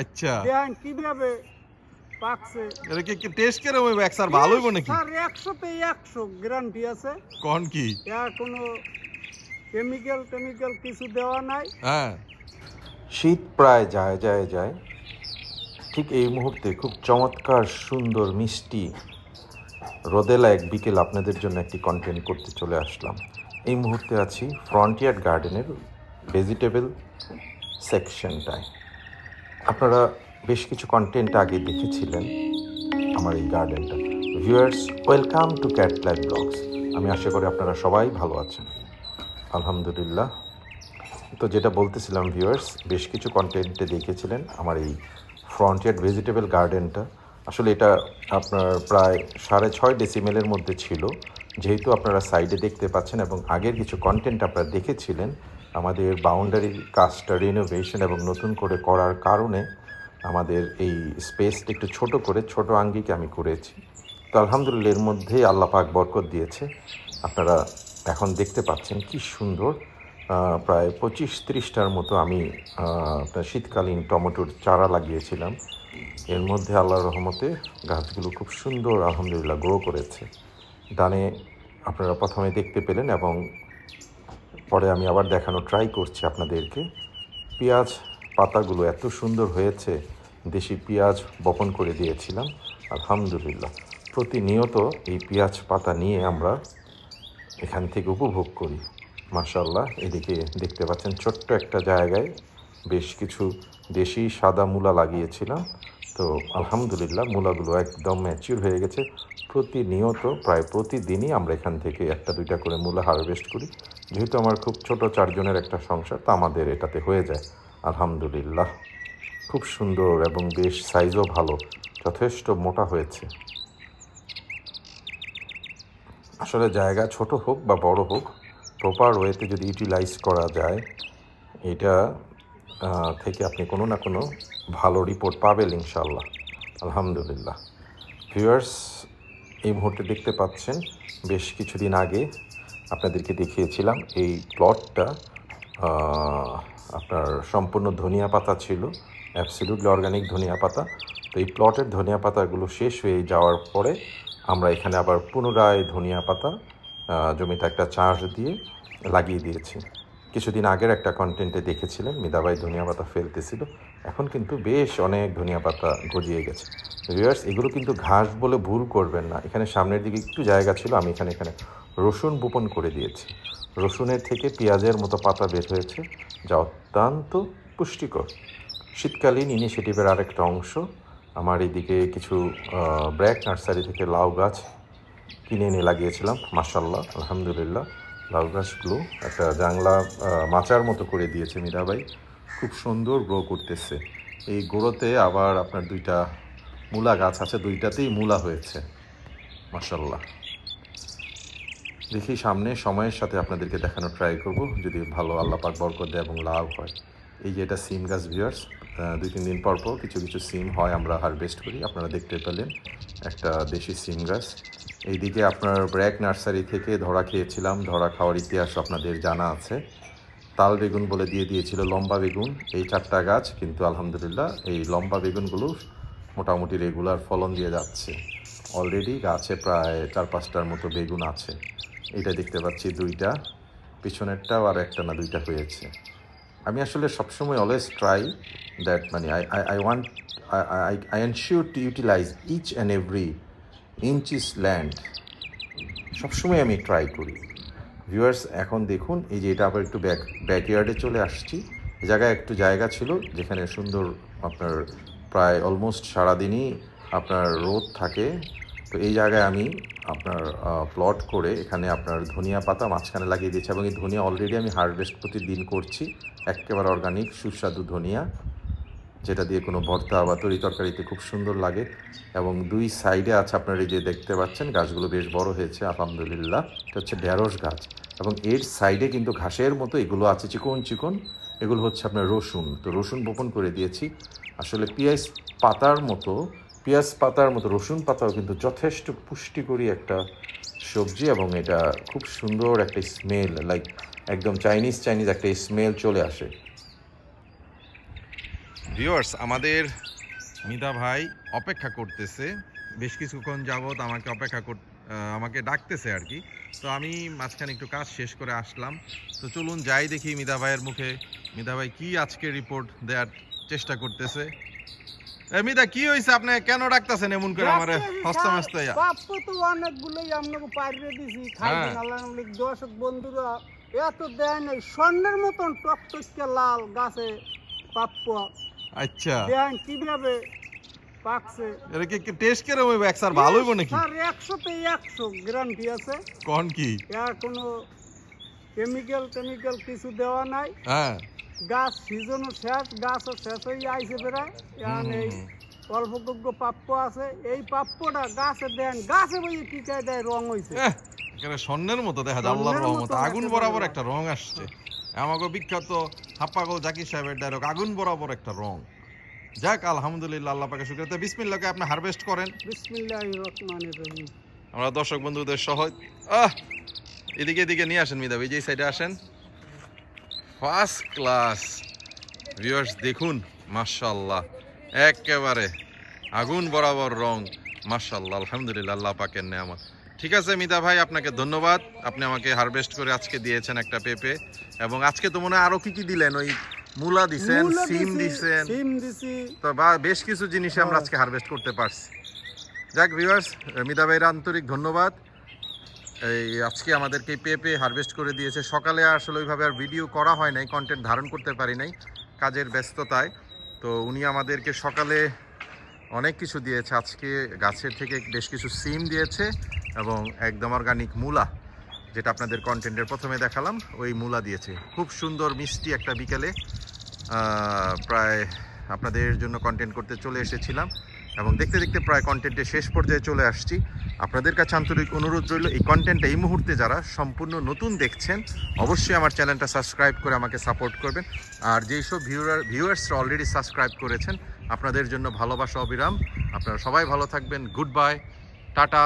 আচ্ছা, দেখেন কিভাবে পাকছে। এটা কি টেস্ট কেরম হইব? এক স্যার ভালো হইব নাকি? স্যার 100-তে 100 গ্যারান্টি আছে। কোন কি? কোনো কেমিক্যাল কিছু দেওয়া নাই। হ্যাঁ, শীত প্রায় যায় যায় যায়, ঠিক এই মুহূর্তে খুব চমৎকার সুন্দর মিষ্টি রোদেলা এক বিকেল আপনাদের জন্য একটি কন্টেন্ট করতে চলে আসলাম। এই মুহূর্তে আছি ফ্রন্টিয়ার গার্ডেনের ভেজিটেবল সেকশনটায়। আপনারা বেশ কিছু কন্টেন্ট আগে দেখেছিলেন আমার এই গার্ডেনটা। Viewers, welcome to cat life blogs. আমি আশা করি আপনারা সবাই ভালো আছেন, আলহামদুলিল্লাহ। তো যেটা বলতেছিলাম ভিউয়ার্স, বেশ কিছু কন্টেন্টে দেখেছিলেন আমার এই ফ্রন্টিয়ার ভেজিটেবল গার্ডেনটা। আসলে এটা আপনার প্রায় 6.5 ডেসিমেলের মধ্যে ছিল, যেহেতু আপনারা সাইডে দেখতে পাচ্ছেন, এবং আগের কিছু কন্টেন্ট আপনারা দেখেছিলেন আমাদের বাউন্ডারির কাজটা রিনোভেশন এবং নতুন করে করার কারণে আমাদের এই স্পেসটা একটু ছোট করে ছোট আঙ্গিকে আমি করেছি। তো আলহামদুলিল্লাহ এর মধ্যেই আল্লাহ পাক বরকত দিয়েছে। আপনারা এখন দেখতে পাচ্ছেন কি সুন্দর প্রায় 25-30টার মতো আমি আপনার শীতকালীন টমেটোর চারা লাগিয়েছিলাম। এর মধ্যে আল্লাহর রহমতে গাছগুলো খুব সুন্দর আলহামদুলিল্লাহ গ্রো করেছে। ডানে আপনারা প্রথমে দেখতে পেলেন এবং পরে আমি আবার দেখানো ট্রাই করছি আপনাদেরকে। পেঁয়াজ পাতাগুলো এত সুন্দর হয়েছে, দেশি পেঁয়াজ বপন করে দিয়েছিলাম আলহামদুলিল্লাহ। প্রতিনিয়ত এই পেঁয়াজ পাতা নিয়ে আমরা এখান থেকে উপভোগ করি মাশাআল্লাহ। এদিকে দেখতে পাচ্ছেন ছোট্ট একটা জায়গায় বেশ কিছু দেশি সাদা মূলা লাগিয়েছিলাম। তো আলহামদুলিল্লাহ মূলাগুলো একদম ম্যাচিউর হয়ে গেছে। প্রতিনিয়ত প্রায় প্রতিদিনই আমরা এখান থেকে 1-2টা করে মূলা হারভেস্ট করি। যেহেতু আমার খুব ছোট 4 জনের একটা সংসার, তো আমাদের এটাতে হয়ে যায় আলহামদুলিল্লাহ। খুব সুন্দর এবং বেশ সাইজও ভালো, যথেষ্ট মোটা হয়েছে। আসলে জায়গা ছোট হোক বা বড় হোক, প্রপার ওয়েতে যদি ইউটিলাইজ করা যায়, এটা থেকে আপনি কোনো না কোনো ভালো রিপোর্ট পাবেন ইনশাল্লাহ আলহামদুলিল্লাহ। ভিউয়ার্স, এই মুহূর্তে দেখতে পাচ্ছেন বেশ কিছুদিন আগে আপনাদেরকে দেখিয়েছিলাম এই প্লটটা আপনার সম্পূর্ণ ধনিয়া পাতা ছিল, অ্যাবসলিউটলি অর্গানিক ধনিয়া পাতা। তো এই প্লটের ধনিয়া পাতাগুলো শেষ হয়ে যাওয়ার পরে আমরা এখানে আবার পুনরায় ধনিয়া পাতা জমিতে একটা চাষ দিয়ে লাগিয়ে দিয়েছি। কিছুদিন আগের একটা কন্টেন্টে দেখেছিলেন মিদাবাই ধনিয়া পাতা ফেলতেছিল, এখন কিন্তু বেশ অনেক ধনিয়া পাতা গজিয়ে গেছে। ভিউয়ার্স, এগুলো কিন্তু ঘাস বলে ভুল করবেন না। এখানে সামনের দিকে একটু জায়গা ছিল, আমি এখানে রসুন বপন করে দিয়েছি। রসুনের থেকে পেঁয়াজের মতো পাতা বের হয়েছে, যা অত্যন্ত পুষ্টিকর। শীতকালীন ইনিশিয়েটিভের আরেকটা অংশ। আমার এদিকে কিছু ব্র্যাক নার্সারি থেকে লাউ গাছ কিনে এনে লাগিয়েছিলাম মাশাআল্লাহ আলহামদুলিল্লাহ। লাউ গাছগুলো একটা জাংলা মাচার মতো করে দিয়েছে মীরাবাই, খুব সুন্দর গ্রো করতেছে। এই গোড়োতে আবার আপনার 2টা মূলা গাছ আছে, 2টাতেই মূলা হয়েছে মাশাআল্লাহ। দেখি সামনে সময়ের সাথে আপনাদেরকে দেখানোর ট্রাই করব, যদি ভালো আল্লাহ পাক বরকত দেয় এবং লাভ হয়। এই যে এটা সিম গাছ ভিউয়ার্স, 2-3 দিন পর পর কিছু কিছু সিম হয়, আমরা হারভেস্ট করি। আপনারা দেখতে পেলেন একটা দেশি সিম গাছ। এইদিকে আপনার ব্র্যাক নার্সারি থেকে ধরা খেয়েছিলাম, ধরা খাওয়ার ইতিহাস আপনাদের জানা আছে। তাল বেগুন বলে দিয়ে দিয়েছিল লম্বা বেগুন, এই 4টা গাছ, কিন্তু আলহামদুলিল্লাহ এই লম্বা বেগুনগুলো মোটামুটি রেগুলার ফলন দিয়ে যাচ্ছে। অলরেডি গাছে প্রায় 4-5টার মতো বেগুন আছে। এটা দেখতে পাচ্ছি 2টা, পিছনেরটাও আর একটা না 2টা হয়েছে। আমি আসলে সবসময় অলওয়েজ ট্রাই দ্যাট, মানে I want I ensure to utilise each and every inch is land. সবসময় আমি ট্রাই করি। ভিউয়ার্স, এখন দেখুন এই যে এটা আবার একটু ব্যাকইয়ার্ডে চলে আসছি। এই জায়গায় একটু জায়গা ছিল যেখানে সুন্দর আপনার প্রায় অলমোস্ট সারাদিনই আপনার রোদ থাকে। তো এই জায়গায় আমি আপনার প্লট করে এখানে আপনার ধনিয়া পাতা মাঝখানে লাগিয়ে দিয়েছি, এবং এই ধনিয়া অলরেডি আমি হারভেস্ট প্রতিদিন করছি। একেবারে অর্গানিক সুস্বাদু ধনিয়া, যেটা দিয়ে কোনো ভর্তা বা তরি তরকারিতে খুব সুন্দর লাগে। এবং 2 সাইডে আছে আপনার এই যে দেখতে পাচ্ছেন গাছগুলো বেশ বড় হয়েছে আলহামদুলিল্লাহ। এটা হচ্ছে ঢেঁড়স গাছ, এবং এর সাইডে কিন্তু ঘাসের মতো এগুলো আছে চিকন চিকন, এগুলো হচ্ছে আপনার রসুন। তো রসুন বপন করে দিয়েছি। আসলে পেঁয়াজ পাতার মতো রসুন পাতাও কিন্তু যথেষ্ট পুষ্টিকরী একটা সবজি, এবং এটা খুব সুন্দর একটা স্মেল, লাইক একদম চাইনিজ একটা স্মেল চলে আসে। ভিউয়ার্স, আমাদের মিতা ভাই অপেক্ষা করতেছে বেশ কিছুক্ষণ যাবত আমাকে ডাকতেছে আর কি। তো আমি মাঝখানে একটু কাজ শেষ করে আসলাম। তো চলুন যাই দেখি মিতা ভাইয়ের মুখে মিতা ভাই কি আজকে রিপোর্ট দেওয়ার চেষ্টা করতেছে। মিতা, কি হয়েছে? আপনি কেন ডাকতেছেন এমন করে আমারে হস্তা মস্তা? পাপ্পু তো অনেকগুলোই আপনাকে পাইরে দিছি খাইবেন আল্লাহ নামে। দর্শক বন্ধুরা এত দেয় নাই, স্বর্ণের মতন টকটকে লাল গাছে পাপ্পু। আচ্ছা, দেন কিভাবে পাকছে। এটা কি টেস্ট কেরম হইবে? একসার ভালো হইব নাকি? স্যার 100 তে 100 গ্যারান্টি আছে। কোন কি? এর কোনো কেমিক্যাল কিছু দেওয়া নাই। হ্যাঁ, গাছ সিজনও শেষ, গাছও শেষ হয়ে আইছে বেড়ায়। এখন এই অল্পযোগ্য প্রাপ্য আছে। এই প্রাপ্যটা গাছে দেন, গাছে বই টিকায় দেয়, রং হয়েছে একেবারে স্বর্ণের মতো দেখা যায়। আল্লাহর রহমতে আগুন বরাবর একটা রং আসছে। আমাকে বিখ্যাত হাপ্পাগল জাকির সাহেবের ডায়লগ, আগুন বরাবর একটা রং। যাক, আলহামদুলিল্লাহ, আল্লাহ পাকে শুকরিয়া। তো বিসমিল্লাহকে আপনি হারভেস্ট করেন। বিসমিল্লাহির রহমানির রহিম। আমরা দর্শক বন্ধুদের সহ এদিকে নিয়ে আসেন মিদা ভাই, যে সাইডে আসেন। ফার্স্ট ক্লাস ভিউয়ার্স, দেখুন মাশাআল্লাহ, একেবারে আগুন বরাবর রং। মাশাআল্লাহ, আলহামদুলিল্লাহ, আল্লাহ পাকের নেয়ামত। ঠিক আছে মিদা ভাই, আপনাকে ধন্যবাদ। আপনি আমাকে হারভেস্ট করে আজকে দিয়েছেন একটা পেঁপে। এবং আজকে তো মনে হয় আরো কি দিলেন? ওই মূলা দিছেন, সিম দিছেন, তো বা বেশ কিছু জিনিস আমরা আজকে হারভেস্ট করতে পারছি। যাক ভিউয়ার্স, মিদা ভাইয়ের আন্তরিক ধন্যবাদ। এই আজকে আমাদেরকে পেঁপে হারভেস্ট করে দিয়েছে। সকালে আসলে ওইভাবে আর ভিডিও করা হয় নাই, কন্টেন্ট ধারণ করতে পারি নাই কাজের ব্যস্ততায়। তো উনি আমাদেরকে সকালে অনেক কিছু দিয়েছে। আজকে গাছের থেকে বেশ কিছু সিম দিয়েছে এবং একদম অর্গানিক মূলা, যেটা আপনাদের কন্টেন্টের প্রথমে দেখালাম, ওই মূলা দিয়েছে। খুব সুন্দর মিষ্টি একটা বিকেলে প্রায় আপনাদের জন্য কন্টেন্ট করতে চলে এসেছিলাম এবং দেখতে দেখতে প্রায় কন্টেন্টের শেষ পর্যায়ে চলে আসছি। আপনাদের কাছে আন্তরিক অনুরোধ রইল, এই কন্টেন্টটা এই মুহূর্তে যারা সম্পূর্ণ নতুন দেখছেন, অবশ্যই আমার চ্যানেলটা সাবস্ক্রাইব করে আমাকে সাপোর্ট করবেন। আর যেই সব ভিউয়ার্সরা অলরেডি সাবস্ক্রাইব করেছেন, আপনাদের জন্য ভালোবাসা অবিরাম। আপনারা সবাই ভালো থাকবেন। Good bye, tata.